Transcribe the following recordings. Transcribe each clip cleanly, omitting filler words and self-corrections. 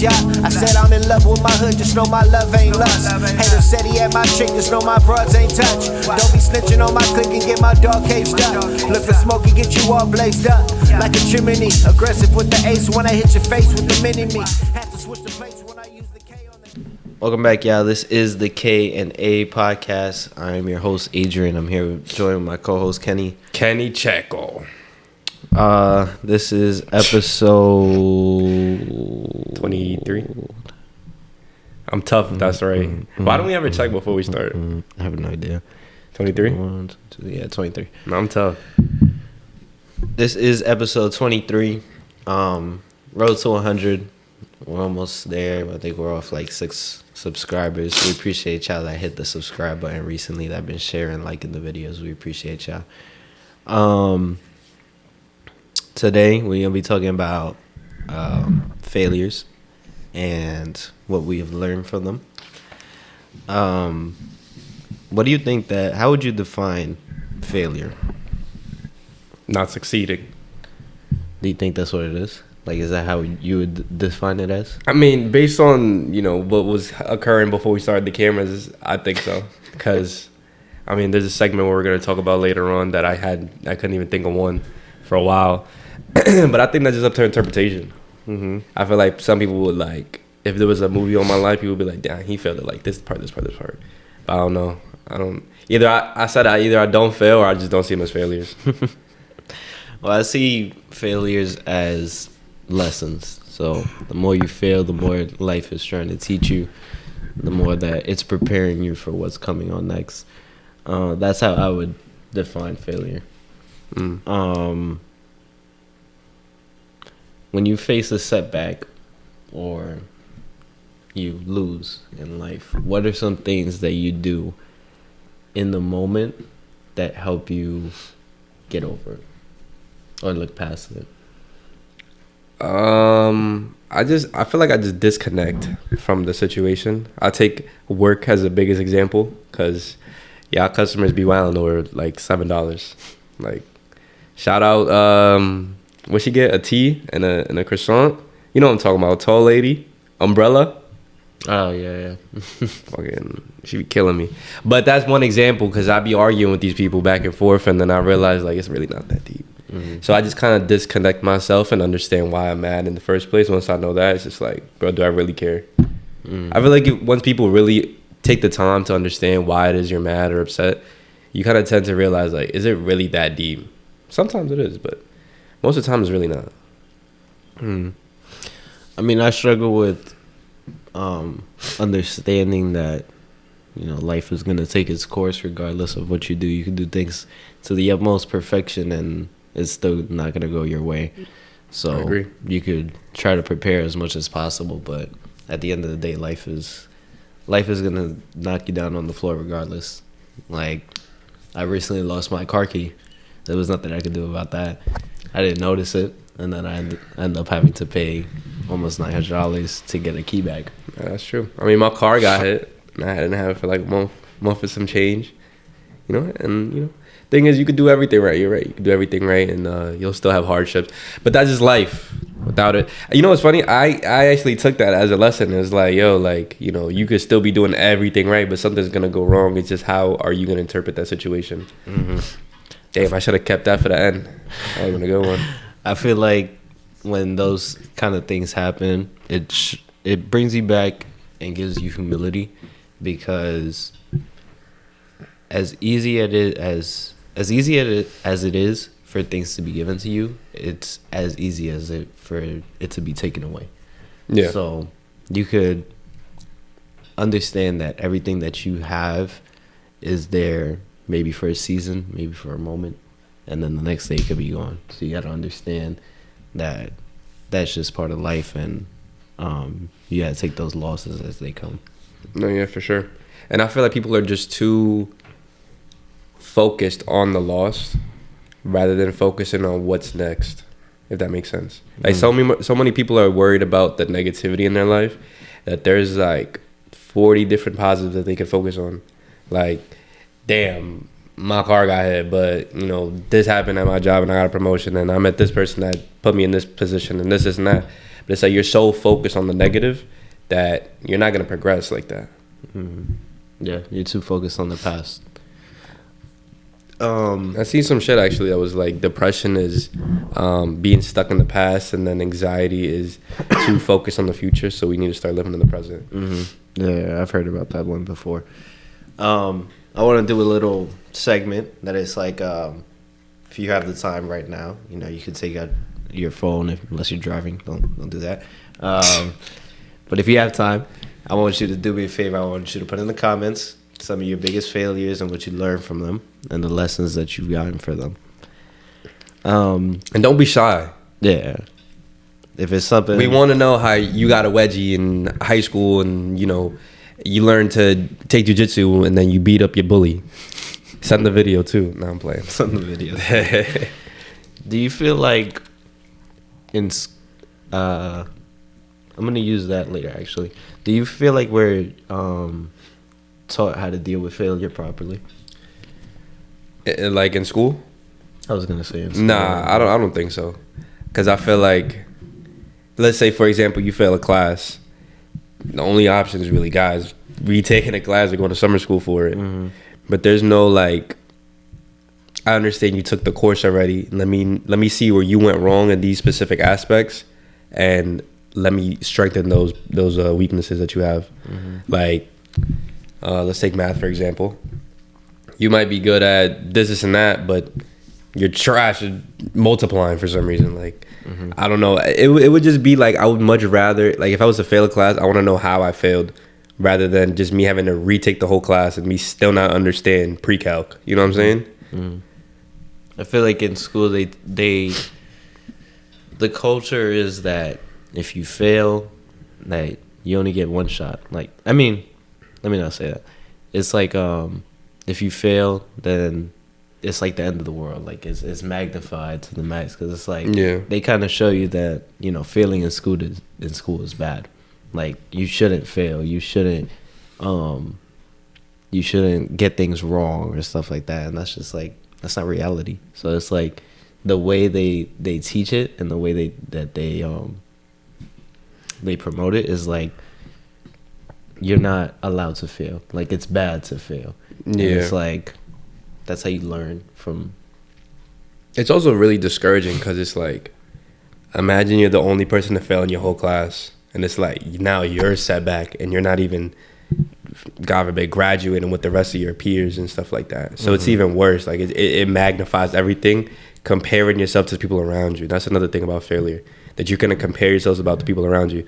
lust, yeah. I said I'm in love with my hood, just know my love ain't lust. Hater said he had my chick, just know my broads ain't touch. Don't be snitching on my clique and get my dog caged up. Look for smoke and get you all blazed up like a chimney. Aggressive with the ace when I hit your face with the mini-me. Have to switch the place when I use the K on the... Welcome back, y'all. This is the K&A podcast. I'm your host, Adrian. I'm here joined with my co-host, Kenny Checo. This is episode 23. I'm tough if that's right. Why don't we ever check before we start? I have no idea. 23? Yeah, 23. No, I'm tough. This is episode 23. Road to 100. We're almost there. I think we're off like 6 subscribers. We appreciate y'all that hit the subscribe button recently, that been sharing, liking the videos. We appreciate y'all. Today we're gonna be talking about failures and what we have learned from them. What do you think that? How would you define failure? Not succeeding. Do you think that's what it is? Like, is that how you would define it as? I mean, based on, what was occurring before we started the cameras, I think so. Because, I mean, there's a segment where we're going to talk about later on that I couldn't even think of one for a while. But I think that's just up to interpretation. Mm-hmm. I feel like some people would, if there was a movie on my life, people would be like, damn, he failed it, like this part. But I don't know. Either I don't fail or I just don't see them as failures. Well, I see failures as lessons. So the more you fail, the more life is trying to teach you, the more that it's preparing you for what's coming on next. That's how I would define failure. When you face a setback or you lose in life, what are some things that you do in the moment that help you get over it or look past it? I feel like I just disconnect from the situation. I take work as the biggest example because, our customers be wilding over like $7. Like, shout out, what she get? A tea and a croissant. You know what I'm talking about? Tall lady, umbrella. Oh yeah. Fucking, she be killing me. But that's one example because I be arguing with these people back and forth, and then I realize like it's really not that deep. Mm-hmm. So I just kind of disconnect myself and understand why I'm mad in the first place. Once I know that, it's just like, bro, do I really care? Mm-hmm. I feel like once people really take the time to understand why it is you're mad or upset, you kind of tend to realize, like, is it really that deep? Sometimes it is, but most of the time it's really not. I mean, I struggle with understanding that, life is going to take its course regardless of what you do. You can do things to the utmost perfection and it's still not going to go your way. So I agree. You could try to prepare as much as possible, but at the end of the day, life is going to knock you down on the floor regardless. Like, I recently lost my car key. There was nothing I could do about that. I didn't notice it, and then I ended up having to pay almost $900 to get a key back. Yeah, that's true. I mean, my car got hit. I didn't have it for like a month with some change. Thing is, you could do everything right. You're right. You can do everything right, and you'll still have hardships. But that's just life. Without it, what's funny? I actually took that as a lesson. It's like, you could still be doing everything right, but something's gonna go wrong. It's just how are you gonna interpret that situation? Mm-hmm. Damn, I should have kept that for the end. That was a good one. I feel like when those kind of things happen, it brings you back and gives you humility, because as easy as it is for things to be given to you, it's as easy as it for it to be taken away. Yeah. So you could understand that everything that you have is there maybe for a season, maybe for a moment, and then the next day it could be gone. So you got to understand that that's just part of life, and you got to take those losses as they come. No, yeah, for sure. And I feel like people are just too focused on the loss rather than focusing on what's next, if that makes sense. Like, so many people are worried about the negativity in their life that there's like 40 different positives that they can focus on. Like, damn, my car got hit, but you know, this happened at my job and I got a promotion, and I met this person that put me in this position and this and that. But it's like you're so focused on the negative that you're not gonna progress like that. Mm-hmm. Yeah, you're too focused on the past. I seen some shit actually that was like depression is being stuck in the past, and then anxiety is too focused on the future. So we need to start living in the present. Mm-hmm. Yeah, I've heard about that one before. I want to do a little segment that is like, if you have the time right now, you know, you can take out your phone unless you're driving. Don't do that. But if you have time, I want you to do me a favor. I want you to put in the comments some of your biggest failures and what you learned from them and the lessons that you've gotten for them. And don't be shy. Yeah. If it's something... We want to know how you got a wedgie in high school and, you know, you learned to take jiu-jitsu and then you beat up your bully. Send the video, too. No, I'm playing. Send the video. Do you feel like I'm going to use that later, actually. Do you feel like we're... taught how to deal with failure properly? Like in school? I was gonna say in school. Nah, I don't think so. Cause I feel like, let's say for example, you fail a class. The only option is really, guys, retaking a class or going to summer school for it. Mm-hmm. But there's no like, I understand you took the course already. Let me see where you went wrong in these specific aspects, and let me strengthen those weaknesses that you have. Mm-hmm. Like. Let's take math, for example. You might be good at this and that, but you're trash at multiplying for some reason. Like, mm-hmm. I don't know. It would just be like, I would much rather, like, if I was to fail a class, I want to know how I failed rather than just me having to retake the whole class and me still not understand pre-calc. You know what I'm saying? Mm-hmm. I feel like in school, the culture is that if you fail, that you only get one shot. Like, I mean... Let me not say that. It's like if you fail, then it's like the end of the world. Like it's magnified to the max because it's like they kind of show you that, you know, failing in school is bad. Like you shouldn't fail. You shouldn't get things wrong or stuff like that. And that's just like that's not reality. So it's like the way they teach it and the way they promote it is like. You're not allowed to fail. Like, it's bad to fail. Yeah. And it's like, that's how you learn from... It's also really discouraging because it's like, imagine you're the only person to fail in your whole class. And it's like, now you're set back and you're not even, God forbid, graduating with the rest of your peers and stuff like that. So mm-hmm. It's even worse. Like, it magnifies everything, comparing yourself to the people around you. That's another thing about failure, that you're going to compare yourselves about the people around you.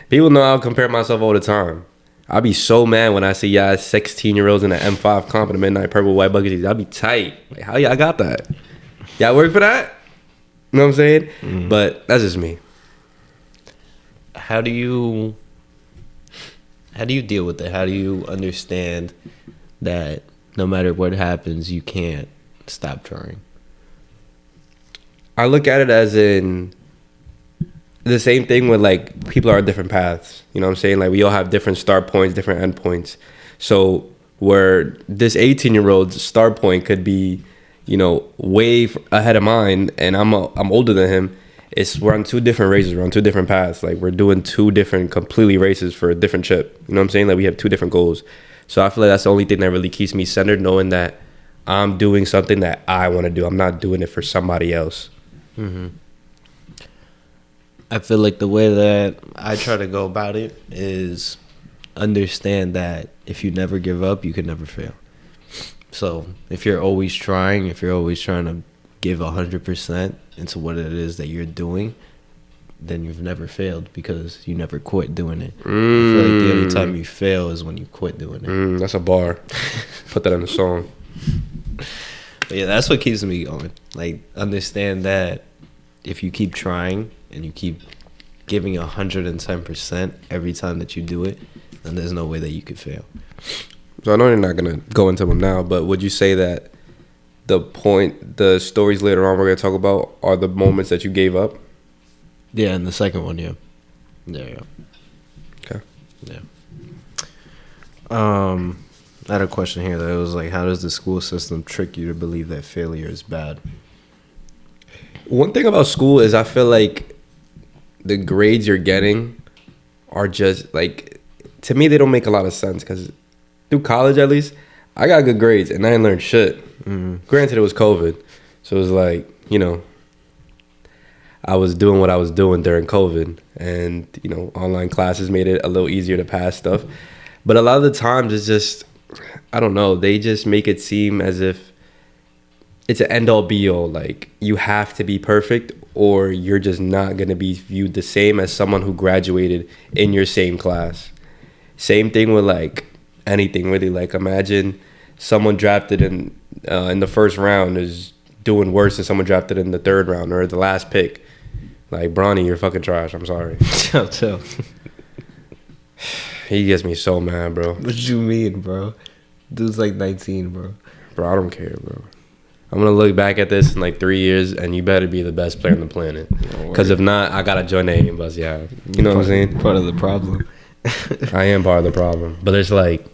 People know I'll compare myself all the time. I'll be so mad when I see y'all 16-year-olds in an M5 comp in the midnight purple white bucket. I'll be tight. Like, how y'all got that? Y'all work for that? You know what I'm saying? Mm-hmm. But that's just me. How do you deal with it? How do you understand that no matter what happens, you can't stop trying? I look at it as in the same thing with like people are on different paths. You know what I'm saying? Like we all have different start points, different end points. So where this 18-year-old's start point could be, you know, way ahead of mine, and I'm older than him. We're on two different races. We're on two different paths. Like we're doing two different completely races for a different chip. You know what I'm saying? Like we have two different goals. So I feel like that's the only thing that really keeps me centered, knowing that I'm doing something that I want to do. I'm not doing it for somebody else. Mm-hmm. I feel like the way that I try to go about it is understand that if you never give up, you can never fail. So if you're always trying, if you're always trying to give 100% into what it is that you're doing, then you've never failed because you never quit doing it. I feel like the only time you fail is when you quit doing it. That's a bar. Put that in the song. But yeah, that's what keeps me going. Like, understand that if you keep trying and you keep giving 110% every time that you do it, then there's no way that you could fail. So I know you're not going to go into them now, but would you say that the stories later on we're going to talk about are the moments that you gave up? Yeah, and the second one, yeah. Yeah. Okay. Yeah. I had a question here that was like, how does the school system trick you to believe that failure is bad? One thing about school is I feel like the grades you're getting are just like, to me, they don't make a lot of sense because through college, at least, I got good grades and I didn't learn shit. Granted, it was COVID. So it was like, you know, I was doing what I was doing during COVID, and, you know, online classes made it a little easier to pass stuff. But a lot of the times it's just, I don't know, they just make it seem as if it's an end all be all. Like, you have to be perfect or you're just not going to be viewed the same as someone who graduated in your same class. Same thing with like anything really. Like, imagine someone drafted in the first round is doing worse than someone drafted in the third round or the last pick. Like, Bronny, you're fucking trash. I'm sorry. Chill. He gets me so mad, bro. What you mean, bro? Dude's like 19, bro. Bro, I don't care, bro. I'm going to look back at this in like 3 years, and you better be the best player on the planet. Because if not, I got to join the A bus, yeah. You know what I'm saying? Part of the problem. I am part of the problem. But it's like,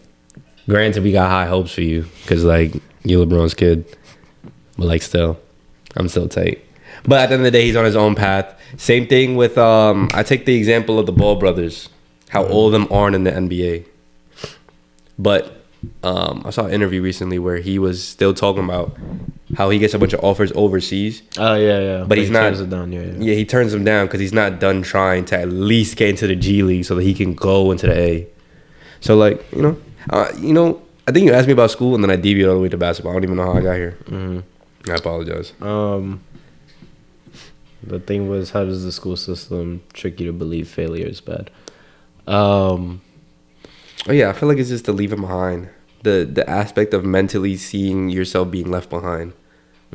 granted, we got high hopes for you because, like, you LeBron's kid. But, like, still, I'm still tight. But at the end of the day, he's on his own path. Same thing with, I take the example of the Ball brothers, how all of them aren't in the NBA. But I saw an interview recently where he was still talking about how he gets a bunch of offers overseas. Oh, yeah. But he's not. Turns it down, yeah. Yeah, he turns them down because he's not done trying to at least get into the G League so that he can go into the A. So, like, you know, I think you asked me about school and then I deviated all the way to basketball. I don't even know how I got here. I apologize. The thing was, how does the school system trick you to believe failure is bad? Oh yeah, I feel like it's just the leaving behind. The aspect of mentally seeing yourself being left behind.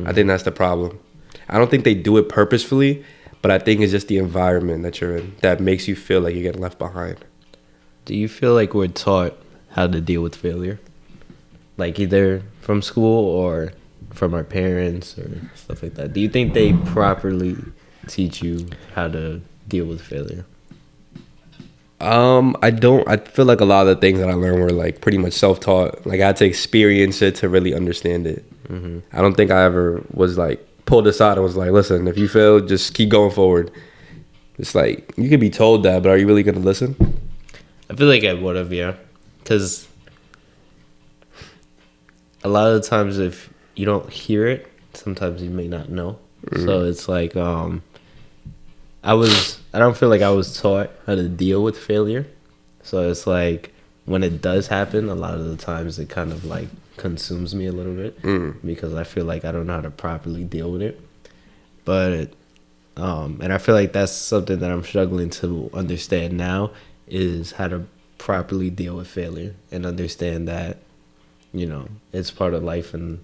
I think that's the problem. I don't think they do it purposefully, but I think it's just the environment that you're in that makes you feel like you're getting left behind. Do you feel like we're taught how to deal with failure? Like, either from school or from our parents or stuff like that. Do you think they properly teach you how to deal with failure? I don't. I feel like a lot of the things that I learned were like pretty much self-taught. Like, I had to experience it to really understand it. I don't think I ever was like pulled aside and was like, listen, if you fail, just keep going forward. It's like, you could be told that, but are you really going to listen? I feel like I would have, yeah. Because a lot of the times if you don't hear it, sometimes you may not know. So it's like, I don't feel like I was taught how to deal with failure. So it's like, when it does happen, a lot of the times it kind of like consumes me a little bit because I feel like I don't know how to properly deal with it. But and I feel like that's something that I'm struggling to understand now, is how to properly deal with failure and understand that, you know, it's part of life, and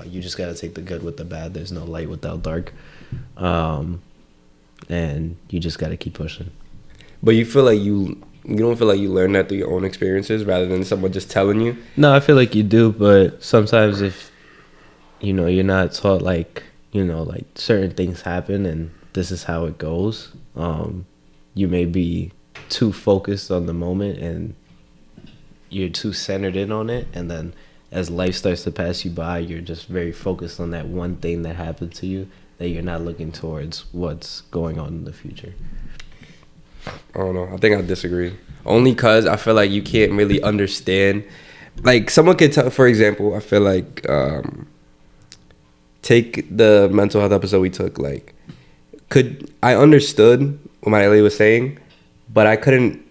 you just got to take the good with the bad. There's no light without dark. And you just got to keep pushing. But you feel like you don't feel like you learned that through your own experiences rather than someone just telling you? No, I feel like you do, but sometimes if, you know, you're not taught, like, you know, like certain things happen and this is how it goes, you may be too focused on the moment and you're too centered in on it, and then as life starts to pass you by, you're just very focused on that one thing that happened to you, that you're not looking towards what's going on in the future. I don't know. I think I disagree. Only because I feel like you can't really understand. Like, someone could tell, for example, I feel like, take the mental health episode we took. Like, I understood what my lady was saying, but I couldn't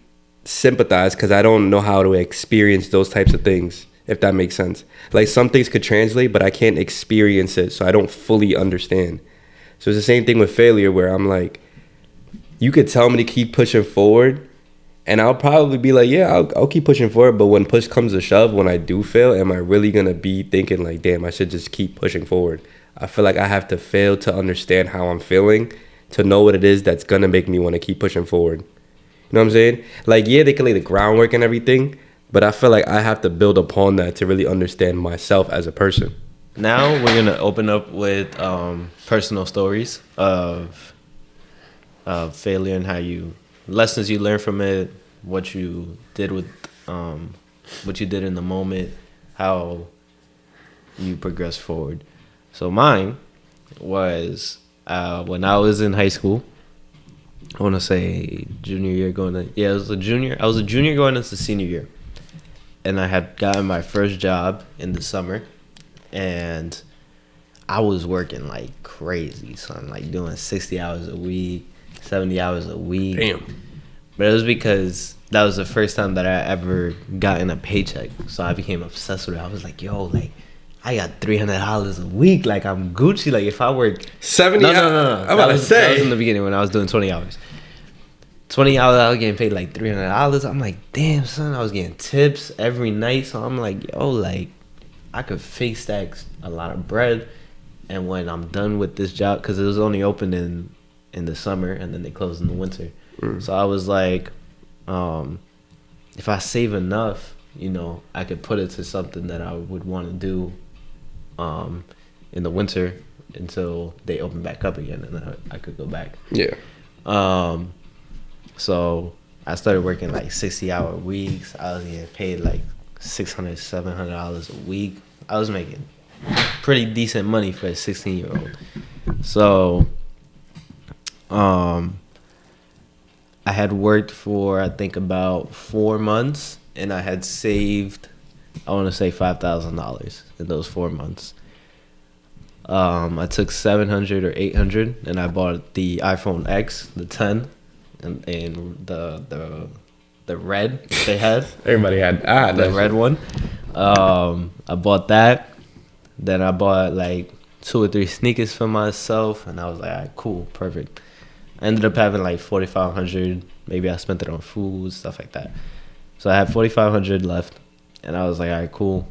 sympathize because I don't know how to experience those types of things, if that makes sense. Like, some things could translate, but I can't experience it, so I don't fully understand. So it's the same thing with failure, where I'm like, you could tell me to keep pushing forward, and I'll probably be like, yeah, I'll keep pushing forward. But when push comes to shove, when I do fail, am I really going to be thinking like, damn, I should just keep pushing forward? I feel like I have to fail to understand how I'm feeling, to know what it is that's going to make me want to keep pushing forward. You know what I'm saying? Like, yeah, they can lay the groundwork and everything, but I feel like I have to build upon that to really understand myself as a person. Now we're going to open up with personal stories of failure and how lessons you learned from it, what you did with what you did in the moment, how you progress forward. So mine was when I was in high school. I want to say junior year it was a junior. I was a junior going into senior year, and I had gotten my first job in the summer, and I was working like crazy, son. Like doing 60 hours a week, 70 hours a week. Damn. But it was because that was the first time that I ever gotten a paycheck, so I became obsessed with it. I was like, yo, like I got $300 a week. Like I'm Gucci. Like if I work 70 no. I'm about to say. That was in the beginning when I was doing 20 hours. 20 hours, I was getting paid like $300. I'm like, damn, son. I was getting tips every night. So I'm like, yo, like I could fake stack a lot of bread. And when I'm done with this job, because it was only open in the summer and then they closed in the winter. So I was like, if I save enough, you know, I could put it to something that I would want to do in the winter until they open back up again, and then I could go back. Yeah. So I started working like 60-hour weeks. I was getting paid like $600, $700 a week. I was making pretty decent money for a 16-year-old. So I had worked for I think about 4 months, and I had saved, I want to say $5,000 in those 4 months. I took $700 or $800, and I bought the iPhone X, the 10, and the red they had. Everybody had The red one. I bought that. Then I bought like 2 or 3 sneakers for myself, and I was like, all right, cool, perfect. I ended up having like $4,500. Maybe I spent it on food, stuff like that. So I had $4,500 left, and I was like, all right, cool.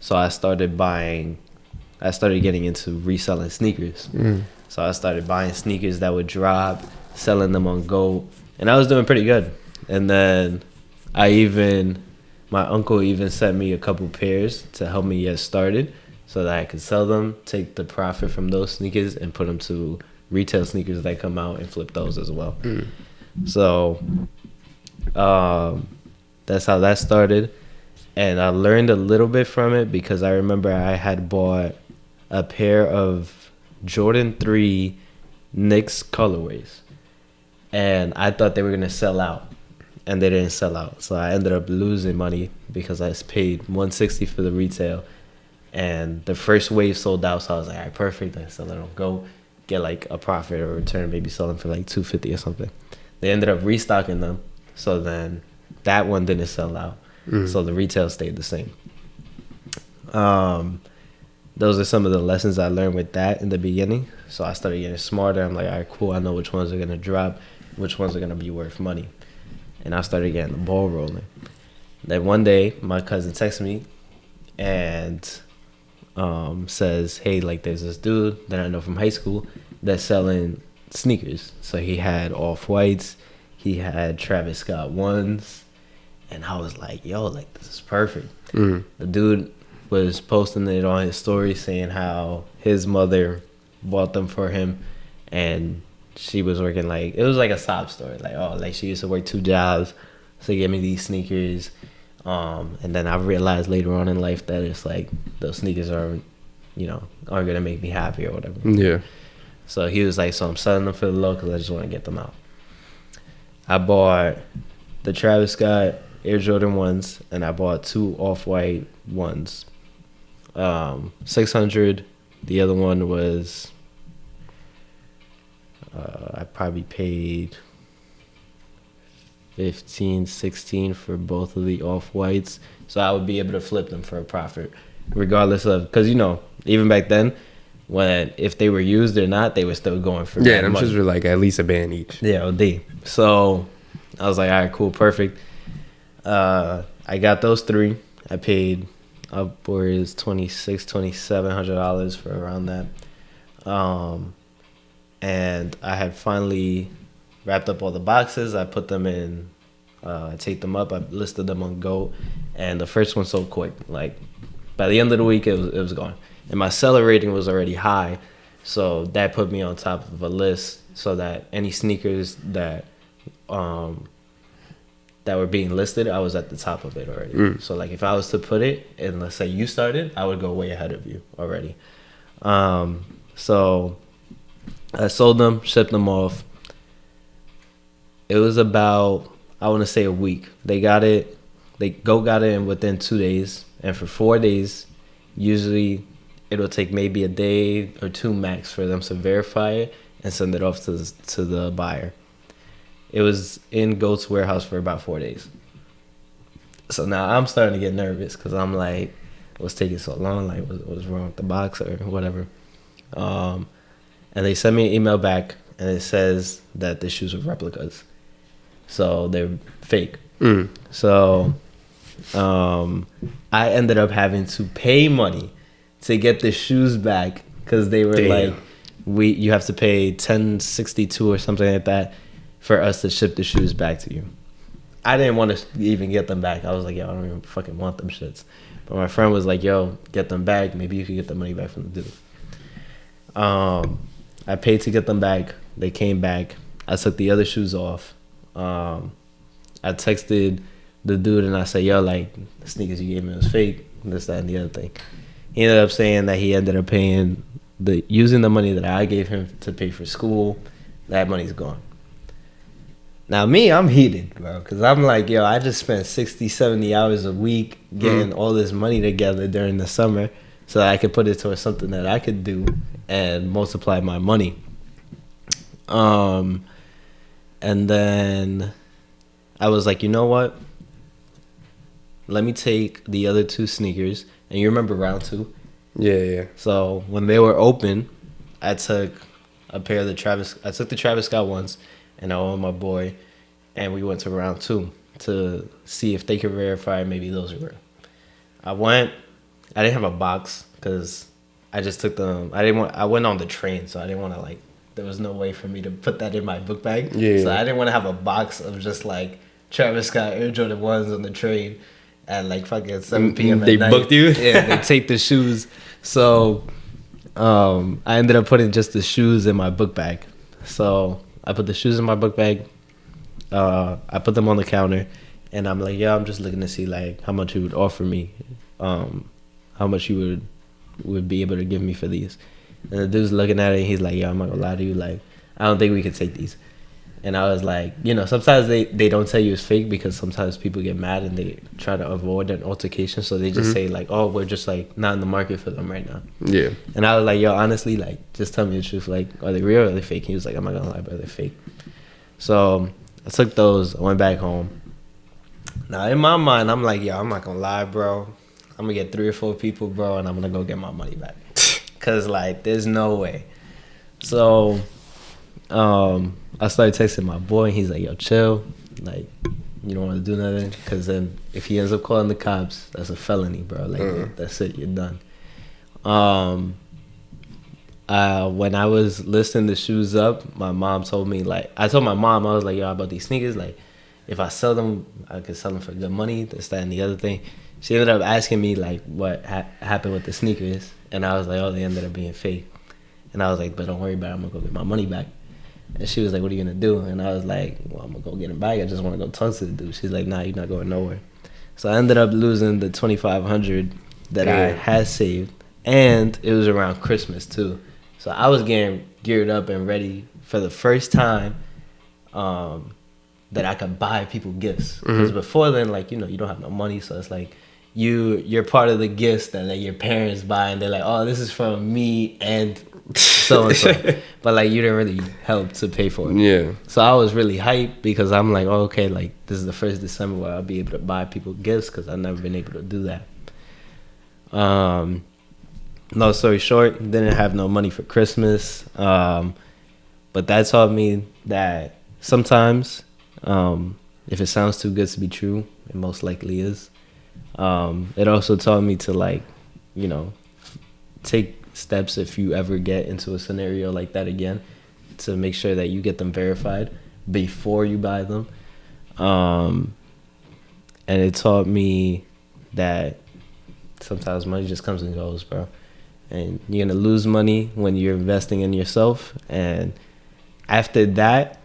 So I started getting into reselling sneakers. So I started buying sneakers that would drop, selling them on Go, and I was doing pretty good. And then my uncle even sent me a couple pairs to help me get started so that I could sell them, take the profit from those sneakers, and put them to retail sneakers that come out and flip those as well. So that's how that started. And I learned a little bit from it because I remember I had bought a pair of Jordan 3 Knicks colorways, and I thought they were going to sell out, and they didn't sell out. So I ended up losing money because I paid $160 for the retail, and the first wave sold out. So I was like, all right, perfect. I sell it on Go, get like a profit or return, maybe sell them for like $250 or something. They ended up restocking them, so then that one didn't sell out. So the retail stayed the same. Those are some of the lessons I learned with that in the beginning. So I started getting smarter. I'm like, all right, cool. I know which ones are going to drop, which ones are going to be worth money. And I started getting the ball rolling. Then one day, my cousin texts me and says, hey, like there's this dude that I know from high school that's selling sneakers. So he had Off-Whites. He had Travis Scott ones. And I was like, yo, like this is perfect. The dude was posting it on his story saying how his mother bought them for him, and she was working like, it was like a sob story, like, oh, like she used to work 2 jobs, so he gave me these sneakers. And then I realized later on in life that it's like those sneakers aren't gonna make me happy or whatever. Yeah. So he was like, so I'm selling them for the low because I just want to get them out. I bought the Travis Scott Air Jordan 1s, and I bought 2 Off-White ones. $600. The other one was I probably paid $15, $16 for both of the Off-Whites, so I would be able to flip them for a profit, regardless of, because even back then, if they were used or not, they were still going for them money. just were like at least a band each. Yeah, OD. So I was like, all right, cool, perfect. I got those 3. I paid upwards $2,700 for around that. And I had finally wrapped up all the boxes. I put them in, I taped them up. I listed them on Go, and the first one sold quick. Like by the end of the week, it was gone. And my seller rating was already high, so that put me on top of a list so that any sneakers that that were being listed, I was at the top of it already. So like if I was to put it, and let's say you started, I would go way ahead of you already. So I sold them, shipped them off. It was about, I want to say, a week. They got it in within 2 days, and for 4 days, usually it'll take maybe a day or two max for them to verify it and send it off to the buyer. It was in Goat's warehouse for about 4 days. So now I'm starting to get nervous because I'm like, what's taking so long? Like, what's wrong with the box or whatever? And they sent me an email back, and it says that the shoes are replicas. So they're fake. So I ended up having to pay money to get the shoes back because they were like, you have to pay $10.62 or something like that for us to ship the shoes back to you. I didn't want to even get them back. I was like, yo, I don't even fucking want them shits. But my friend was like, yo, get them back. Maybe you could get the money back from the dude. I paid to get them back. They came back. I took the other shoes off. I texted the dude and I said, yo, like, the sneakers you gave me was fake, this, that, and the other thing. He ended up saying that he ended up paying, using the money that I gave him to pay for school. That money's gone. Now, me, I'm heated, bro, because I'm like, yo, I just spent 60, 70 hours a week getting all this money together during the summer so that I could put it towards something that I could do and multiply my money. And then I was like, you know what? Let me take the other two sneakers. And you remember round two? Yeah. So when they were open, I took a pair of the Travis Scott ones, and I owned my boy, and we went to round two to see if they could verify maybe those were real. I didn't have a box because I just took them. I went on the train, so I didn't want to, like, there was no way for me to put that in my book bag. Yeah. So I didn't want to have a box of just like Travis Scott Air Jordan 1s on the train at like fucking 7 p.m. at night. They booked you? Yeah, they take the shoes. So I ended up putting just the shoes in my book bag. So I put the shoes in my book bag. I put them on the counter, and I'm like, yeah, I'm just looking to see like how much you would offer me, how much you would be able to give me for these. And the dude's looking at it, and he's like, yo, I'm not gonna lie to you, like, I don't think we could take these. And I was like, you know, sometimes they don't tell you it's fake because sometimes people get mad and they try to avoid an altercation, so they just say like, oh, we're just like not in the market for them right now. Yeah. And I was like, yo, honestly, like, just tell me the truth, like, are they real or are they fake? He was like, I'm not gonna lie, but they're fake. So I took those, I went back home. Now in my mind, I'm like, yo, I'm not gonna lie, bro. I'm gonna get 3 or 4 people, bro, and I'm gonna go get my money back. Cause like, there's no way. So I started texting my boy, and he's like, yo, chill. Like, you don't want to do nothing. Because then if he ends up calling the cops, that's a felony, bro. Like, that's it. You're done. When I was listing the shoes up, my mom told me, like, I told my mom, I was like, yo, about these sneakers, like, if I sell them, I could sell them for good money, this, that, and the other thing. She ended up asking me, like, what happened with the sneakers. And I was like, oh, they ended up being fake. And I was like, but don't worry about it. I'm going to go get my money back. And she was like, what are you going to do? And I was like, well, I'm going to go get him back. I just want to go talk to the dude. She's like, nah, you're not going nowhere. So I ended up losing the $2,500 that I had saved. And it was around Christmas, too. So I was getting geared up and ready for the first time that I could buy people gifts. Because before then, like, you know, you don't have no money. So it's like, you're part of the gifts that like your parents buy, and they're like, oh, this is from me and so and so. But like, you didn't really help to pay for it. Yeah. So I was really hyped because I'm like, oh, okay, like, this is the first December where I'll be able to buy people gifts because I've never been able to do that. No story short, didn't have no money for Christmas. But that taught me that sometimes, if it sounds too good to be true, it most likely is. It also taught me to, like, you know, take steps if you ever get into a scenario like that again, to make sure that you get them verified before you buy them. And it taught me that sometimes money just comes and goes, bro. And you're going to lose money when you're investing in yourself. And after that,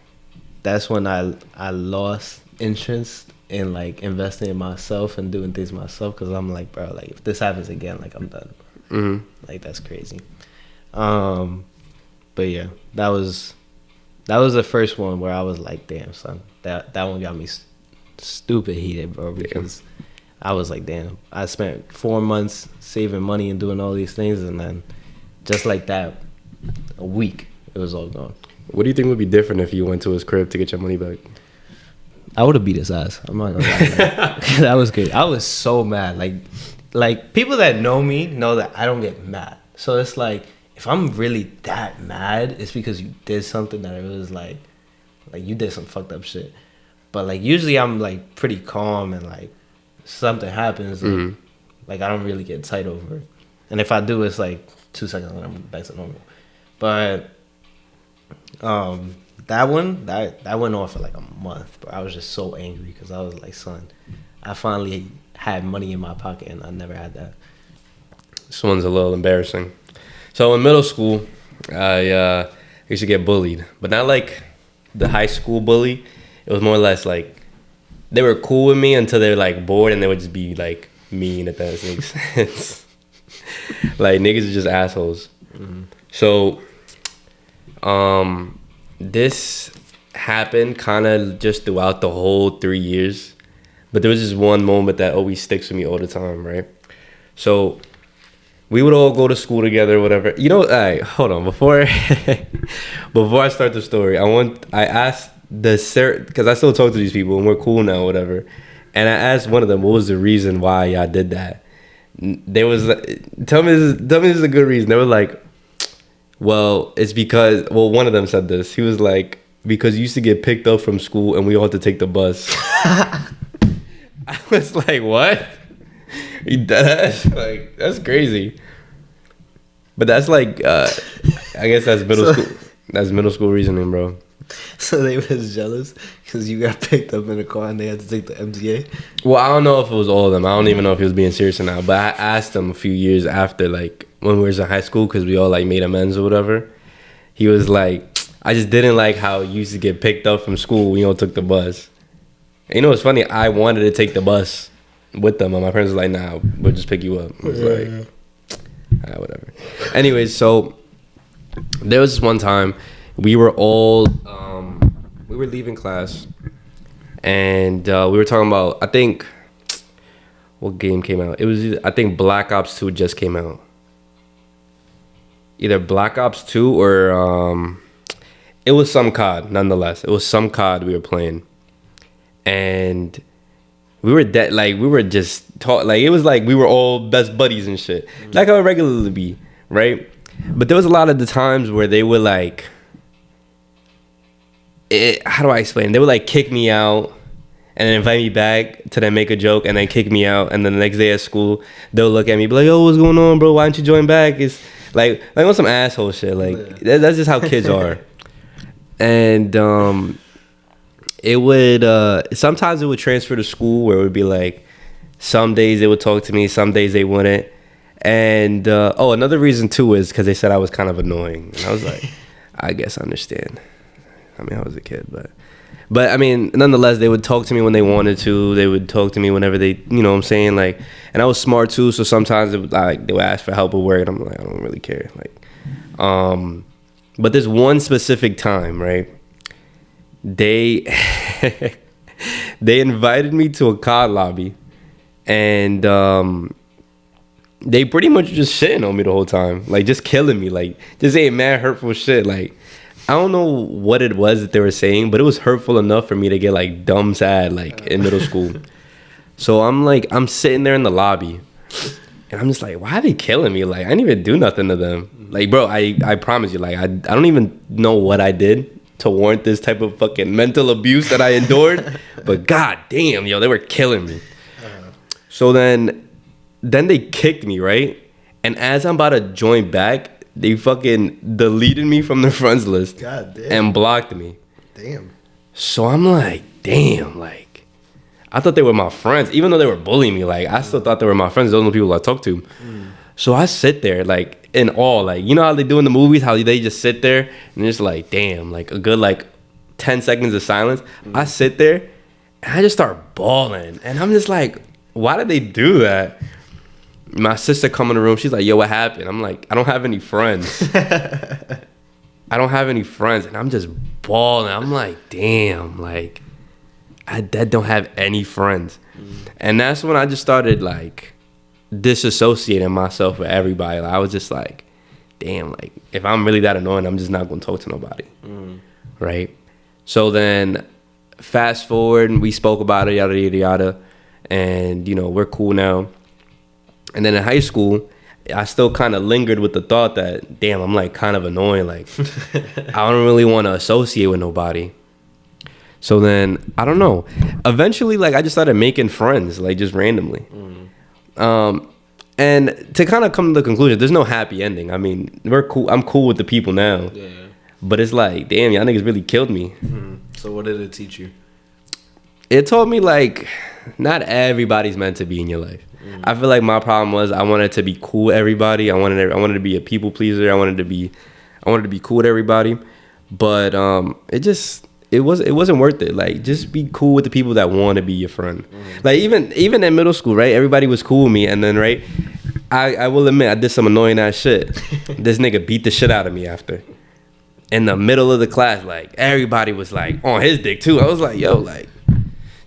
that's when I lost interest in like investing in myself and doing things myself, because I'm like, bro, like if this happens again, like I'm done. Like that's crazy. But yeah, that was the first one where I was like, damn, son, that one got me stupid heated, bro, because I was like, damn, I spent 4 months saving money and doing all these things, and then just like that, a week, it was all gone. What do you think would be different if you went to his crib to get your money back? I would have beat his ass. I'm not gonna lie. That was good. I was so mad. Like people that know me know that I don't get mad. So it's like, if I'm really that mad, it's because you did something that it was like you did some fucked up shit. But like usually I'm like pretty calm, and like something happens, like I don't really get tight over it. And if I do, it's like 2 seconds and I'm back to normal. But that went on for like a month, but I was just so angry because I was like, son, I finally had money in my pocket and I never had that. This one's a little embarrassing. So in middle school, I used to get bullied, but not like the high school bully. It was more or less like they were cool with me until they were like bored, and they would just be like mean, if that makes sense. Like niggas are just assholes. So this happened kind of just throughout the whole 3 years, but there was this one moment that always sticks with me all the time, right? So we would all go to school together, whatever. You know, hold on, before I start the story, I asked because I still talk to these people and we're cool now, whatever. And I asked one of them, what was the reason why y'all did that? They was tell me this is a good reason. They were like, well, it's because, one of them said this. He was like, because you used to get picked up from school and we all had to take the bus. I was like, what? You deadass? Like, that's crazy. But that's like, I guess that's middle school. That's middle school reasoning, bro. So they was jealous because you got picked up in a car and they had to take the MTA? Well, I don't know if it was all of them. I don't even know if he was being serious or not. But I asked him a few years after, like, when we was in high school, because we all, like, made amends or whatever. He was like, I just didn't like how you used to get picked up from school when you all took the bus. And you know what's funny? I wanted to take the bus with them, and my parents were like, nah, we'll just pick you up. I was like, whatever. Anyways, so there was this one time we were all we were leaving class, and we were talking about, I think, what game came out? It was, I think Black Ops 2 just came out. Either Black Ops 2 or it was some COD, nonetheless. It was some COD we were playing, and we were we were just like, it was like we were all best buddies and shit, like I would regularly be, right? But there was a lot of the times where they would like, how do I explain? They would like kick me out and then invite me back to then make a joke and then kick me out, and then the next day at school they'll look at me, be like, "Yo, what's going on, bro? Why don't you join back?" It's like on some asshole shit. Like that's just how kids are. And it would sometimes it would transfer to school, where it would be like some days they would talk to me, some days they wouldn't. And another reason too is because they said I was kind of annoying, and I was like, I guess I understand. I mean, I was a kid, but I mean, nonetheless, they would talk to me when they wanted to. They would talk to me whenever they, you know what I'm saying? Like, and I was smart too, so sometimes they would ask for help at work, and I'm like, I don't really care. Like, but there's one specific time, right? They invited me to a COD lobby, and they pretty much just shitting on me the whole time, like just killing me, like just saying mad hurtful shit. Like, I don't know what it was that they were saying, but it was hurtful enough for me to get like dumb sad, like in middle school. So I'm sitting there in the lobby, and I'm just like, why are they killing me? Like, I didn't even do nothing to them. Like, bro, I promise you, like, I don't even know what I did to warrant this type of fucking mental abuse that I endured. But god damn, yo, they were killing me. So then they kicked me, right? And as I'm about to join back, they fucking deleted me from their friends list. God damn. And blocked me. Damn. So I'm like, damn, like, I thought they were my friends. Even though they were bullying me, like, I still thought they were my friends. Those are the people I talk to. So I sit there, like, in awe. Like, you know how they do in the movies, how they just sit there and just like, damn, like a good, like, 10 seconds of silence. I sit there, And I just start bawling. And I'm just like, why did they do that? My sister come in the room. She's like, yo, what happened? I'm like, I don't have any friends. I don't have any friends. And I'm just bawling. I'm like, damn, like, I don't have any friends. And that's when I just started, like, disassociating myself with everybody. Like, I was just like, damn, like, if I'm really that annoying, I'm just not going to talk to nobody. Right? So then, fast forward, and we spoke about it, yada, yada, yada. And, you know, we're cool now. And then in high school, I still kind of lingered with the thought that, damn, I'm like kind of annoying. Like, I don't really want to associate with nobody. So then, I don't know. Eventually, like, I just started making friends, like, just randomly. And to kind of come to the conclusion, there's no happy ending. I mean, we're cool. I'm cool with the people now. Yeah. But it's like, damn, y'all niggas really killed me. So what did it teach you? It taught me, like, not everybody's meant to be in your life. I feel like my problem was I wanted to be cool with everybody. I wanted to be a people pleaser. I wanted to be cool with everybody. But it wasn't worth it. Like, just be cool with the people that want to be your friend. Like, even in middle school, right? Everybody was cool with me, and then, right, I will admit I did some annoying ass shit. This nigga beat the shit out of me after. In the middle of the class, like, everybody was like on his dick too. I was like, yo, like,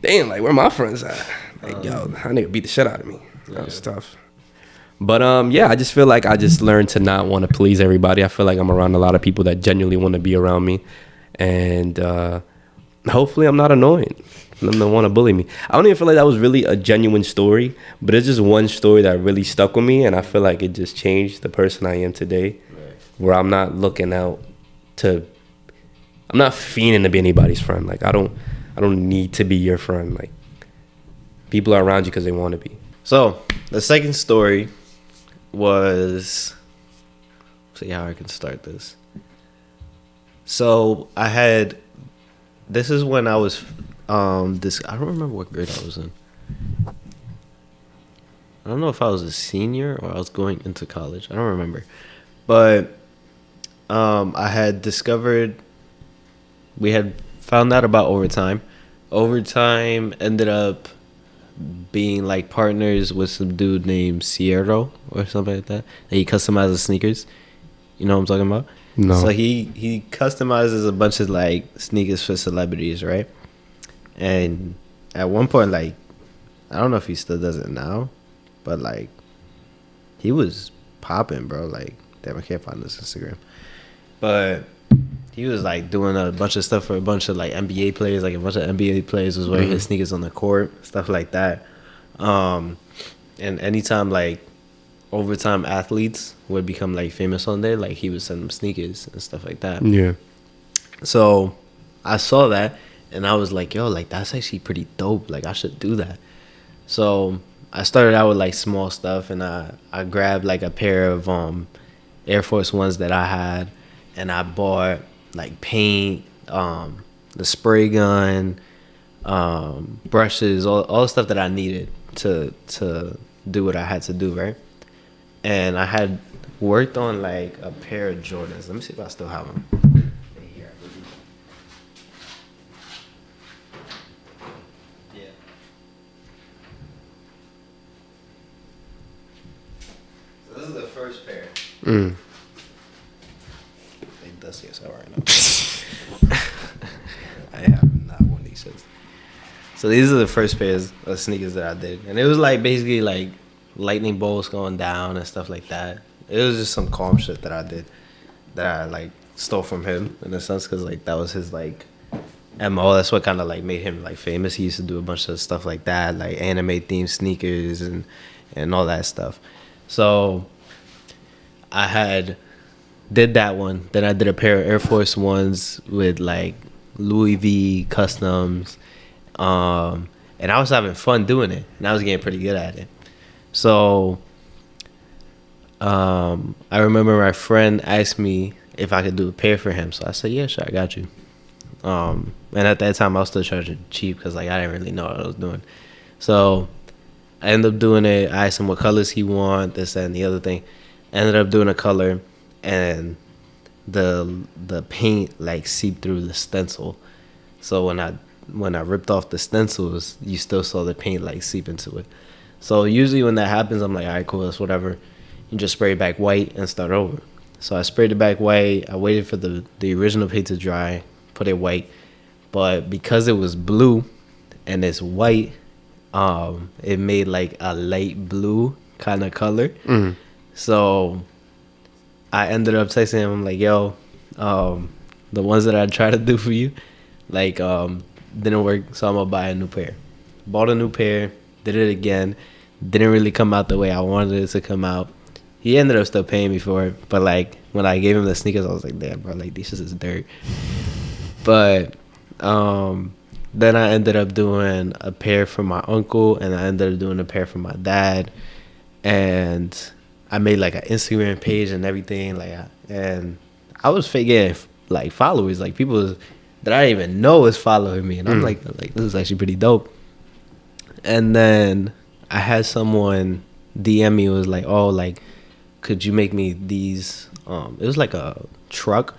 damn, like, where my friends at? Like, yo, that nigga beat the shit out of me. That was tough. But yeah, I just feel like I just learned to not want to please everybody. I feel like I'm around a lot of people that genuinely want to be around me. And hopefully I'm not annoying for them to want to bully me. I don't even feel like that was really a genuine story, but it's just one story that really stuck with me, and I feel like it just changed the person I am today. Where I'm not looking out I'm not fiending to be anybody's friend. Like, I don't need to be your friend. Like, people are around you because they want to be. So the second story was, see how I can start this. So this is when I was, I don't remember what grade I was in. I don't know if I was a senior or I was going into college. I don't remember. But I had discovered, we had found out about overtime. Overtime ended up being like partners with some dude named Sierra or something like that. And he customizes sneakers. You know what I'm talking about? No. So he customizes a bunch of like sneakers for celebrities, right? And at one point, like, I don't know if he still does it now, but like, he was popping, bro. Like, damn, I can't find this Instagram. But he was like doing a bunch of stuff for a bunch of like NBA players. Like, a bunch of NBA players was wearing his sneakers on the court, stuff like that. And anytime like overtime athletes would become like famous on there, like, he would send them sneakers and stuff like that. Yeah. So I saw that and I was like, yo, like, that's actually pretty dope. Like, I should do that. So I started out with like small stuff, and I grabbed like a pair of Air Force Ones that I had, and I bought like paint, the spray gun, brushes, all the stuff that I needed to do what I had to do, right? And I had worked on like a pair of Jordans. Let me see if I still have them. Yeah. So this is the first pair. They dusty as hell right now. I have not one of these shits. So these are the first pairs of sneakers that I did, and it was like basically like lightning bolts going down and stuff like that. It was just some calm shit that I did, that I like stole from him in a sense, because like that was his like MO. That's what kind of like made him like famous. He used to do a bunch of stuff like that, like anime themed sneakers and all that stuff. So I did that one. Then I did a pair of Air Force Ones with like Louis V customs, and I was having fun doing it, and I was getting pretty good at it. So I remember my friend asked me if I could do a pair for him. So I said, yeah, sure, I got you. And at that time I was still charging cheap because like I didn't really know what I was doing. So I ended up doing it. I asked him what colors he want, this, that, and the other thing. I ended up doing a color, and the paint like seeped through the stencil. So when I when I ripped off the stencils, you still saw the paint like seep into it. So usually when that happens, I'm like, all right, cool, that's whatever. You just spray it back white and start over. So I sprayed it back white. I waited for the original paint to dry, put it white. But because it was blue and it's white, it made like a light blue kind of color. Mm. So I ended up texting him. I'm like, yo, the ones that I tried to do for you, like, didn't work. So I'm gonna buy a new pair. Bought a new pair. Did it again. Didn't really come out the way I wanted it to come out. He ended up still paying me for it. But like when I gave him the sneakers, I was like, damn, bro, like these shits is dirt. But then I ended up doing a pair for my uncle, and I ended up doing a pair for my dad. And I made like an Instagram page and everything, and I was getting like followers, like people that I didn't even know was following me, and I'm like this is actually pretty dope. And then I had someone DM me, was like, oh, like, could you make me these? It was like a truck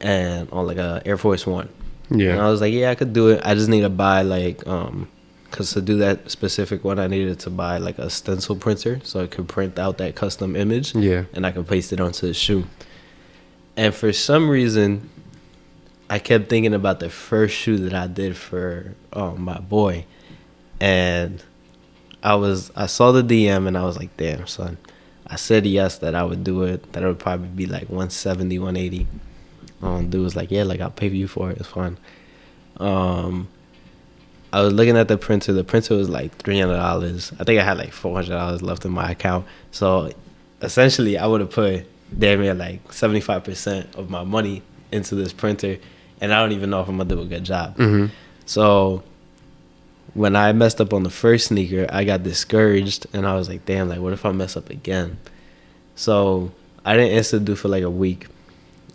and on like a Air Force One. Yeah. And I was like, yeah, I could do it. I just need to buy like because to do that specific one, I needed to buy like a stencil printer so I could print out that custom image. Yeah. And I could paste it onto the shoe. And for some reason, I kept thinking about the first shoe that I did for my boy. And I saw the DM and I was like, damn, son. I said yes that I would do it. That it would probably be like 170, 180. Dude was like, yeah, like I'll pay you for it. It's fine. I was looking at the printer. The printer was like $300. I think I had like $400 left in my account. So essentially, I would have put damn near like 75% of my money into this printer, and I don't even know if I'm gonna do a good job. Mm-hmm. So when I messed up on the first sneaker, I got discouraged, and I was like, damn, like what if I mess up again? So I didn't instantly do for like a week,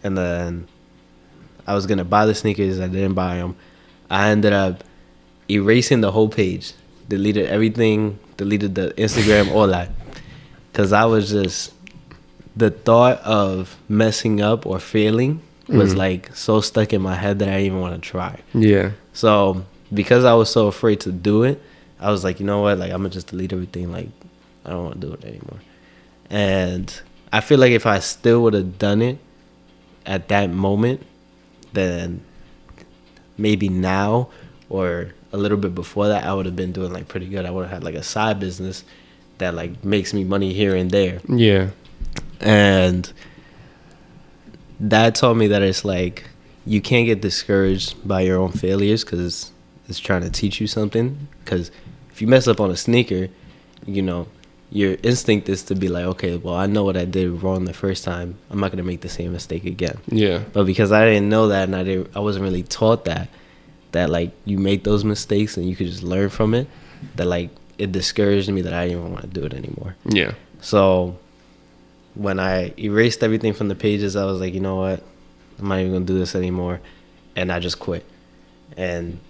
and then I was gonna buy the sneakers. I didn't buy them. I ended up erasing the whole page, deleted everything, deleted the Instagram, all that, because I was just, the thought of messing up or failing was like so stuck in my head that I didn't even want to try. Yeah. So because I was so afraid to do it, I was like, you know what, like I'm gonna just delete everything. Like I don't want to do it anymore. And I feel like if I still would have done it at that moment, then maybe now or a little bit before that, I would have been doing like pretty good. I would have had like a side business that like makes me money here and there. Yeah. And that taught me that it's like you can't get discouraged by your own failures, because it's trying to teach you something. Because if you mess up on a sneaker, you know, your instinct is to be like, okay, well, I know what I did wrong the first time. I'm not gonna make the same mistake again. Yeah. But because I didn't know that, and I wasn't really taught that like you make those mistakes and you could just learn from it, that like it discouraged me that I didn't even want to do it anymore. Yeah. So when I erased everything from the pages, I was like, you know what, I'm not even gonna do this anymore, and I just quit. And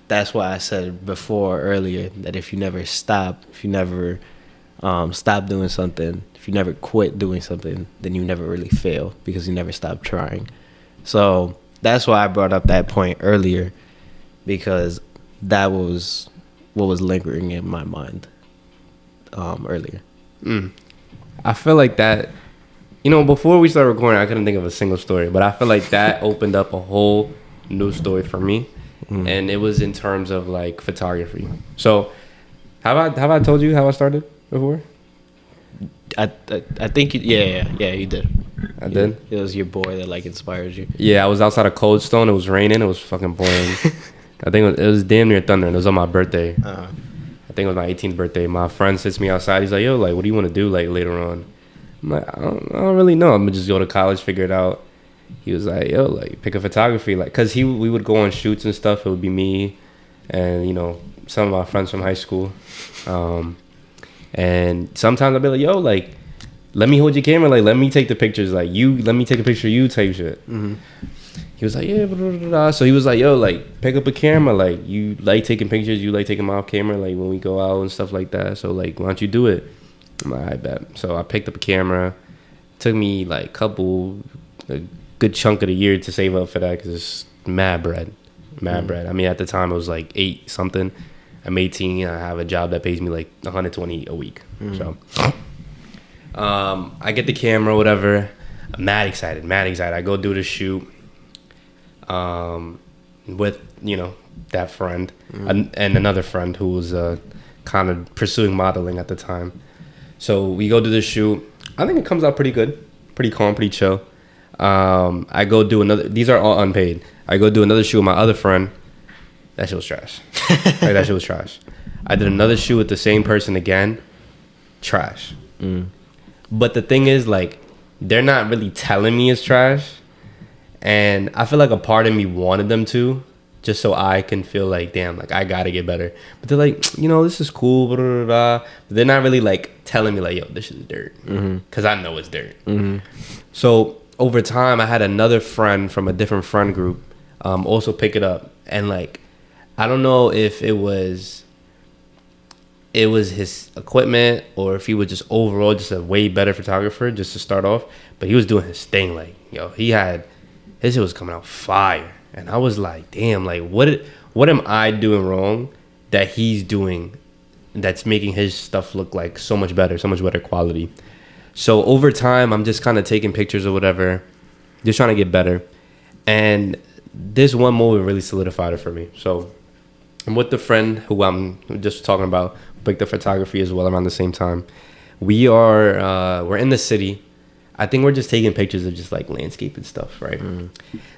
that's why I said before earlier that if you never stop, if you never stop doing something, if you never quit doing something, then you never really fail, because you never stop trying. So that's why I brought up that point earlier, because that was what was lingering in my mind earlier. I feel like that, you know, before we started recording, I couldn't think of a single story, but I feel like that opened up a whole new story for me. And it was in terms of like photography. So have I told you how I started before? I think yeah, you did. I did? It was your boy that like inspired you. Yeah, I was outside of Cold Stone. It was raining. It was fucking boring. I think it was damn near thunder, and it was on my birthday. Uh-huh. I think it was my 18th birthday. My friend sits me outside. He's like, yo, like, what do you want to do like later on? I'm like, I don't really know. I'm gonna just go to college, figure it out. He was like, yo, like, pick a photography, like, cause we would go on shoots and stuff. It would be me and, you know, some of my friends from high school. And sometimes I'd be like, yo, like, let me hold your camera, like, let me take the pictures, like, let me take a picture of you type shit. He was like, yeah, blah, blah, blah. So he was like, yo, like, pick up a camera, like, you like taking pictures, you like taking them off camera, like, when we go out and stuff like that. So, like, why don't you do it? I'm like, I bet. So I picked up a camera. It took me, like, a good chunk of the year to save up for that, because it's mad bread. mad bread. I mean, at the time it was like 8 something. I'm 18. I have a job that pays me like 120 a week. So, I get the camera, whatever. I'm mad excited. I go do the shoot, with that friend and another friend who was kind of pursuing modeling at the time. So we go do the shoot. I think it comes out pretty good, pretty calm, pretty chill. I go do another. These are all unpaid. I go do another shoot with my other friend. That shit was trash. That shit was trash. I did another shoot with the same person again. Trash. But the thing is, like, they're not really telling me it's trash. And I feel like a part of me wanted them to, just so I can feel like, damn, like, I gotta get better. But they're like, this is cool, blah, blah, blah. But they're not really, like, telling me, like, yo, this is dirt. Because I know it's dirt. So over time, I had another friend from a different friend group also pick it up. And, like, I don't know if it was his equipment or if he was just overall just a way better photographer just to start off. But he was doing his thing. Like, yo, his shit was coming out fire. And I was like, damn, like, what am I doing wrong that he's doing that's making his stuff look like so much better quality? So over time, I'm just kind of taking pictures or whatever, just trying to get better. And this one moment really solidified it for me. So I'm with the friend who I'm just talking about, who picked up photography as well around the same time. We're in the city. I think we're just taking pictures of just like landscape and stuff, right?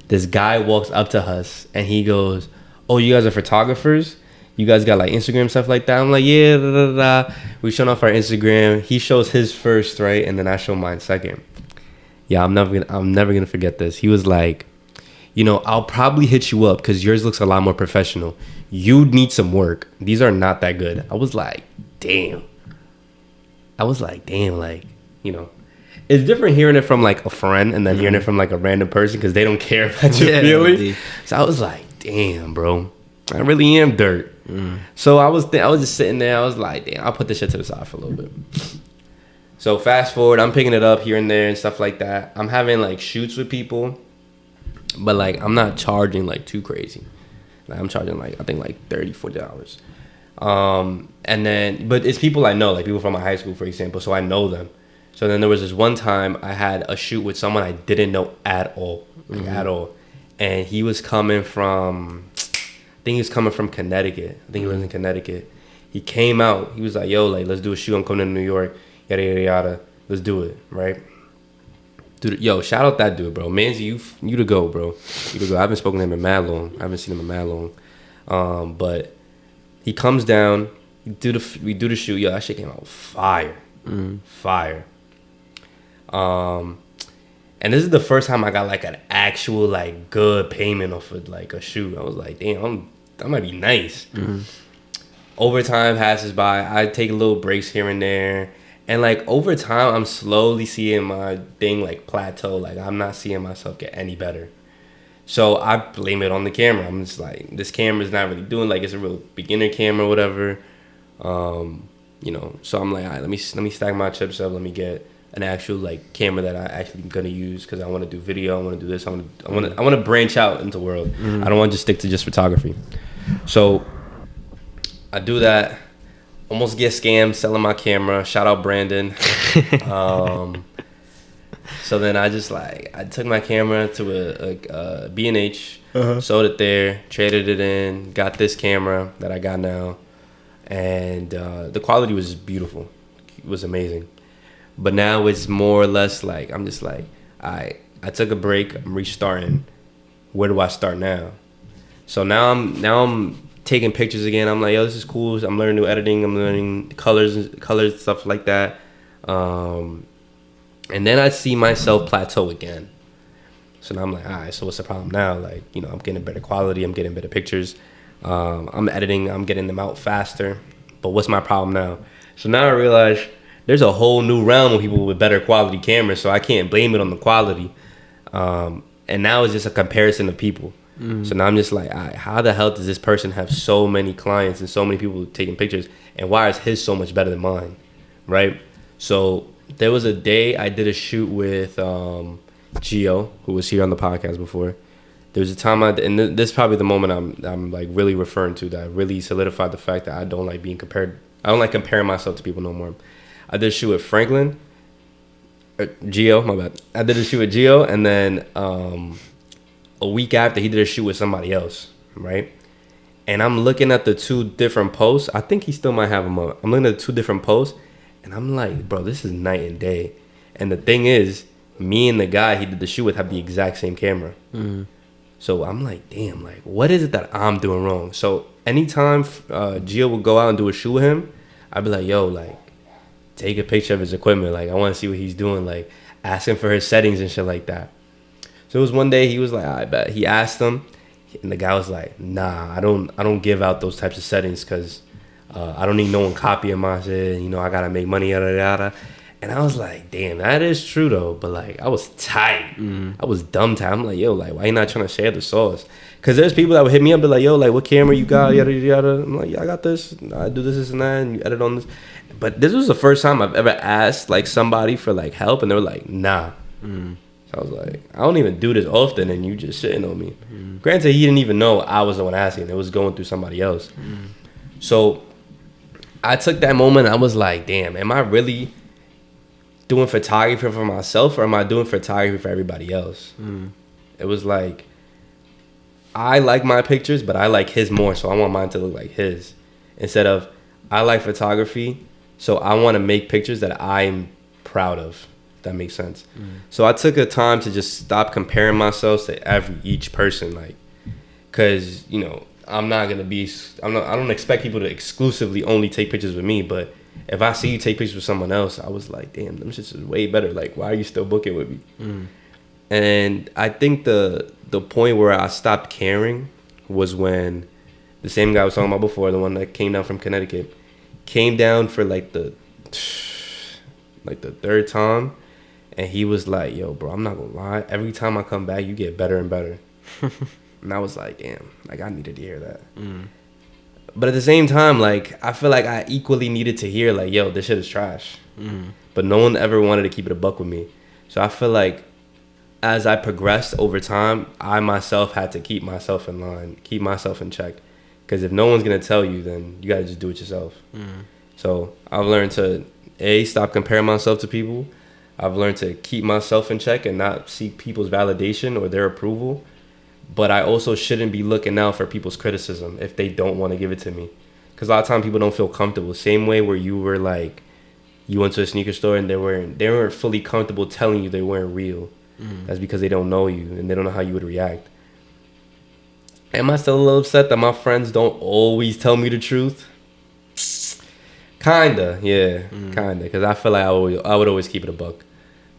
This guy walks up to us and he goes, "Oh, you guys are photographers? You guys got like Instagram stuff like that?" I'm like, "Yeah, da, da, da." We showing off our Instagram. He shows his first, right, and then I show mine second. Yeah, I'm never gonna forget this. He was like, "I'll probably hit you up because yours looks a lot more professional. You need some work. These are not that good." I was like, damn, like, it's different hearing it from like a friend and then hearing it from like a random person because they don't care about your feelings. Indeed. So I was like, damn, bro, I really am dirt. So I was just sitting there. I was like, damn, I'll put this shit to the side for a little bit. So fast forward, I'm picking it up here and there and stuff like that. I'm having like shoots with people, but like I'm not charging like too crazy. Like I'm charging like I think like $30-$40. And then but it's people I know, like people from my high school, for example, so I know them. So then there was this one time I had a shoot with someone I didn't know at all, at all. And he was coming from, Connecticut. I think he lives in Connecticut. He came out. He was like, "Yo, like, let's do a shoot. I'm coming to New York. Yada, yada, yada. Let's do it." Right? Dude, yo, shout out that dude, bro. Manzi, you to go, bro. You to go. I haven't spoken to him in mad long. I haven't seen him in mad long. But he comes down. We do the shoot. Yo, that shit came out fire. Fire. And this is the first time I got like an actual like good payment off of like a shoot. I was like, damn, that might be nice. Over time passes by. I take little breaks here and there. And like over time, I'm slowly seeing my thing like plateau. Like I'm not seeing myself get any better. So I blame it on the camera. I'm just like, this camera's not really doing, like, it's a real beginner camera or whatever. So I'm like, all right, let me stack my chips up. Let me get an actual like camera that I actually gonna use because I want to do video. I want to do this. I want to branch out into the world. I don't want to just stick to just photography. So I do that. Almost get scammed selling my camera. Shout out Brandon. So then I took my camera to a B&H, sold it there, traded it in, got this camera that I got now, and the quality was beautiful. It was amazing. But now it's more or less like I'm just like, I took a break, I'm restarting. Where do I start now? So now I'm taking pictures again. I'm like, yo, this is cool. I'm learning new editing. I'm learning colors, stuff like that. And then I see myself plateau again. So now I'm like, all right, so what's the problem now? Like, I'm getting better quality. I'm getting better pictures. I'm editing. I'm getting them out faster. But what's my problem now? So now I realize there's a whole new realm of people with better quality cameras. So I can't blame it on the quality. And now it's just a comparison of people. So now I'm just like, all right, how the hell does this person have so many clients and so many people taking pictures? And why is his so much better than mine? Right? So there was a day I did a shoot with Gio, who was here on the podcast before. There's a time this is probably the moment I'm like really referring to, that really solidified the fact that I don't like being compared. I don't like comparing myself to people no more. I did a shoot with Franklin, Gio, my bad. I did a shoot with Gio, and then a week after he did a shoot with somebody else, right? And I'm looking at the 2 different posts. I think he still might have them up. I'm looking at the 2 different posts, and I'm like, bro, this is night and day. And the thing is, me and the guy he did the shoot with have the exact same camera. So I'm like, damn, like, what is it that I'm doing wrong? So anytime Gio would go out and do a shoot with him, I'd be like, yo, like, take a picture of his equipment. Like, I want to see what he's doing. Like, ask him for his settings and shit like that. So it was one day he was like, I bet. He asked him, and the guy was like, nah, I don't give out those types of settings because I don't need no one copying my shit. You know, I got to make money, yada, yada. And I was like, damn, that is true, though. But, like, I was tight. I was dumb tight. I'm like, yo, like, why you not trying to share the sauce? Because there's people that would hit me up, be like, yo, like, what camera you got, yada, yada, yada. I'm like, yeah, I got this. I do this and that, and you edit on this. But this was the first time I've ever asked, like, somebody for, like, help, and they were like, nah. So I was like, I don't even do this often, and you just shitting on me. Granted, he didn't even know I was the one asking. It was going through somebody else. So I took that moment, and I was like, damn, am I really doing photography for myself, or am I doing photography for everybody else? It was like, I like my pictures, but I like his more, so I want mine to look like his. Instead of, I like photography, so I want to make pictures that I'm proud of. If that makes sense. So I took a time to just stop comparing myself to each person, like, because, you know, I don't expect people to exclusively only take pictures with me, but if I see you take pictures with someone else, I was like, damn, them shits is way better. Like, why are you still booking with me? And I think the point where I stopped caring was when the same guy I was talking about before, the one that came down from Connecticut, came down for like the 3rd time, and he was like, yo, bro, I'm not gonna lie, every time I come back, you get better and better. And I was like, damn, like, I needed to hear that. But at the same time, like, I feel like I equally needed to hear, like, yo, this shit is trash. But no one ever wanted to keep it a buck with me. So I feel like as I progressed over time, I myself had to keep myself in line, keep myself in check. Because if no one's going to tell you, then you got to just do it yourself. So I've learned to, stop comparing myself to people. I've learned to keep myself in check and not seek people's validation or their approval. But I also shouldn't be looking out for people's criticism if they don't want to give it to me. Because a lot of times people don't feel comfortable. Same way where you were like, you went to a sneaker store and they weren't fully comfortable telling you they weren't real. That's because they don't know you and they don't know how you would react. Am I still a little upset that my friends don't always tell me the truth? Kinda, yeah, kinda. Because I feel like I would always keep it a buck.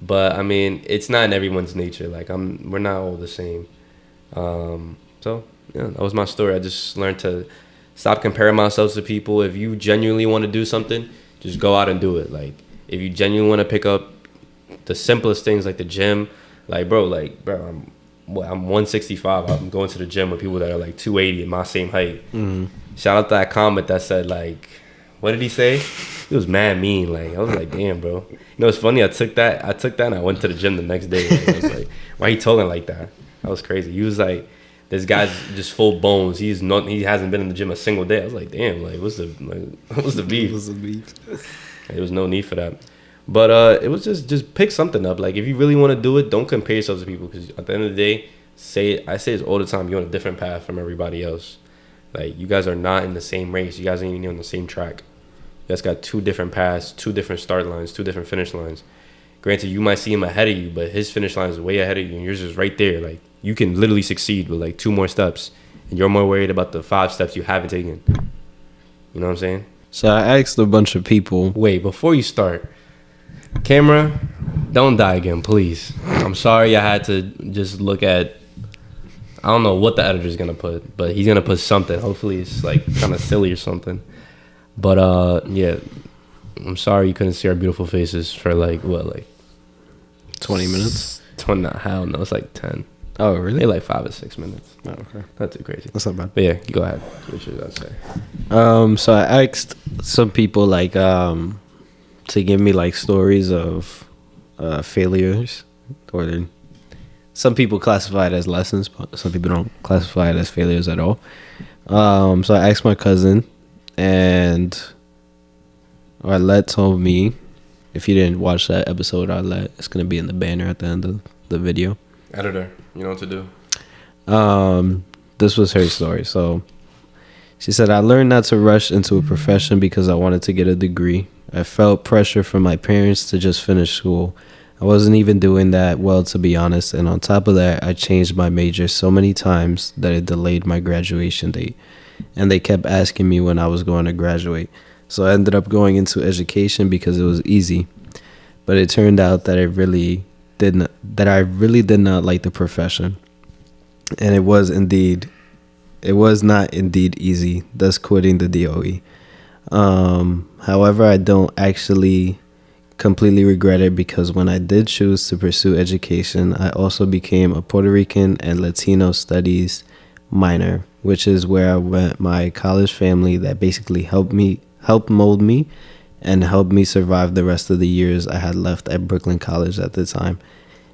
But I mean, it's not in everyone's nature. Like, we're not all the same. So yeah, that was my story. I just learned to stop comparing myself to people. If you genuinely want to do something, just go out and do it. Like, if you genuinely want to pick up the simplest things like the gym, like, bro, I'm 165. I'm going to the gym with people that are like 280 and my same height. Shout out to that comment that said, like, what did he say? He was mad mean. Like, I was like, damn, bro. You know, it's funny. I took that and I went to the gym the next day. Like, I was like, why he talking like that? That was crazy. He was like, this guy's just full bones. He hasn't been in the gym a single day. I was like, damn, like, what's the beef? What's the beef? There was no need for that. But it was just pick something up. Like, if you really want to do it, don't compare yourself to people. Because at the end of the day, I say this all the time, you're on a different path from everybody else. Like, you guys are not in the same race. You guys ain't even on the same track. You guys got 2 different paths, 2 different start lines, 2 different finish lines. Granted, you might see him ahead of you, but his finish line is way ahead of you, and yours is right there. Like, you can literally succeed with like 2 more steps, and you're more worried about the 5 steps you haven't taken. You know what I'm saying? So I asked a bunch of people. Wait, before you start, camera, don't die again, please. I'm sorry I had to just look at, I don't know what the editor's gonna put, but he's gonna put something. Hopefully it's like kind of silly or something. But yeah, I'm sorry you couldn't see our beautiful faces for like 20 minutes? 20, nah, hell no, it's like 10. Oh, really? Maybe like 5 or 6 minutes. Oh, okay. Not too crazy. That's not bad. But yeah, you go ahead. What should I say? So I asked some people like to give me like stories of failures or some people classify it as lessons, but some people don't classify it as failures at all. So I asked my cousin, and Arlette told me, if you didn't watch that episode, Arlette, it's going to be in the banner at the end of the video. Editor, you know what to do. This was her story. So she said, I learned not to rush into a profession because I wanted to get a degree. I felt pressure from my parents to just finish school. I wasn't even doing that well, to be honest. And on top of that, I changed my major so many times that it delayed my graduation date. And they kept asking me when I was going to graduate. So I ended up going into education because it was easy. But it turned out that I really did not like the profession. And it was not indeed easy, thus quitting the DOE. However, I don't actually completely regret it, because when I did choose to pursue education, I also became a Puerto Rican and Latino studies minor, which is where I went my college family that basically helped mold me and helped me survive the rest of the years I had left at Brooklyn College at the time.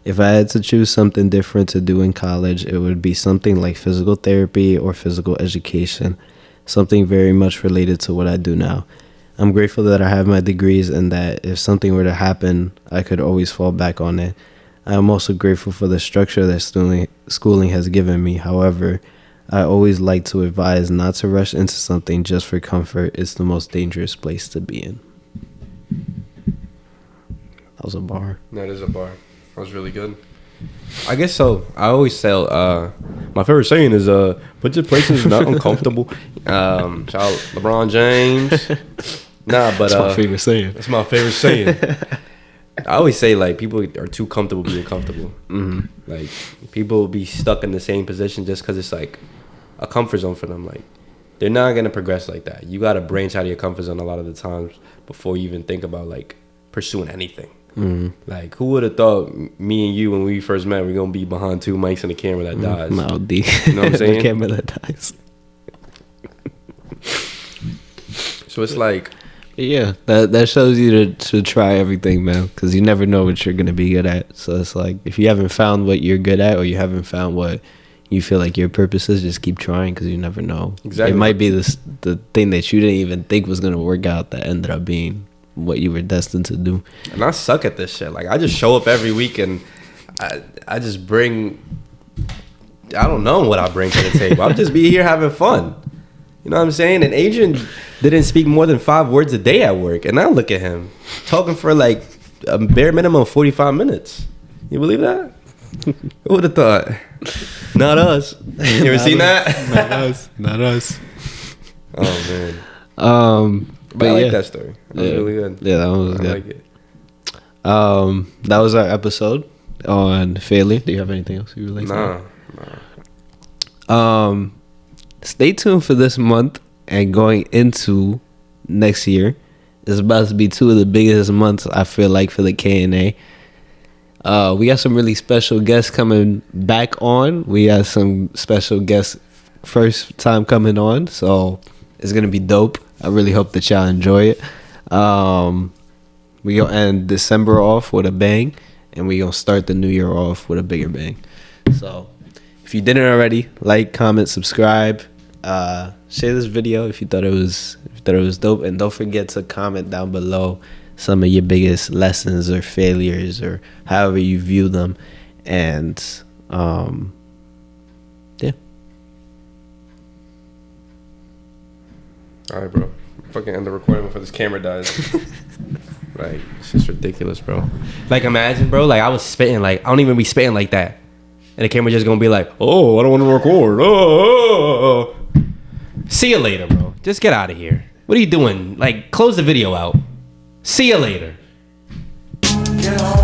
If I had to choose something different to do in college, it would be something like physical therapy or physical education, something very much related to what I do now. I'm grateful that I have my degrees and that if something were to happen, I could always fall back on it. I am also grateful for the structure that schooling has given me. However, I always like to advise not to rush into something just for comfort. It's the most dangerous place to be in. That was a bar. That is a bar. That was really good. I guess so. I always say, my favorite saying is, put your places not uncomfortable. Shout out LeBron James. Nah, but that's my favorite saying. That's my favorite saying. I always say, like, people are too comfortable being comfortable. Mm-hmm. Like, people will be stuck in the same position just because it's like a comfort zone for them. Like, they're not gonna progress like that. You gotta branch out of your comfort zone a lot of the times before you even think about like pursuing anything. Mm-hmm. Like, who would have thought me and you when we first met we're gonna be behind two mics and a camera that dies? No, D. You know what I'm saying? The camera that dies. So it's like, yeah, that shows you to try everything, man, because you never know what you're gonna be good at. So it's like, if you haven't found what you're good at, or you haven't found what you feel like your purpose is, just keep trying, because you never know. Exactly. It might be the thing that you didn't even think was gonna work out that ended up being what you were destined to do. and I suck at this shit. Like, I just show up every week and I just bring, I don't know what I bring to the table. I'll just be here having fun. You know what I'm saying? And Adrian didn't speak more than 5 words a day at work. And I look at him talking for like a bare minimum of 45 minutes. You believe that? Who would have thought? Not us. You ever seen that? Not us. Not us. Oh, man. But I like that story. That was really good. Yeah, that one was good. I like it. That was our episode on failure. Do you have anything else you would like to Nah. Stay tuned for this month and going into next year. It's about to be 2 of the biggest months, I feel like, for the K&A. We got some really special guests coming back on. We got some special guests first time coming on, so it's gonna be dope. I really hope that y'all enjoy it. We gonna end December off with a bang, and we gonna start the new year off with a bigger bang. So if you didn't already, like, comment, subscribe, share this video if you thought it was dope, and don't forget to comment down below some of your biggest lessons or failures or however you view them. And yeah. All right, bro. Fucking end the recording before this camera dies. Like, it's just ridiculous, bro. Like, imagine, bro, like, I was spitting, like, I don't even be spitting like that. And the camera just gonna be like, oh, I don't want to record. Oh. See you later, bro. Just get out of here. What are you doing? Like, close the video out. See you later. Get on.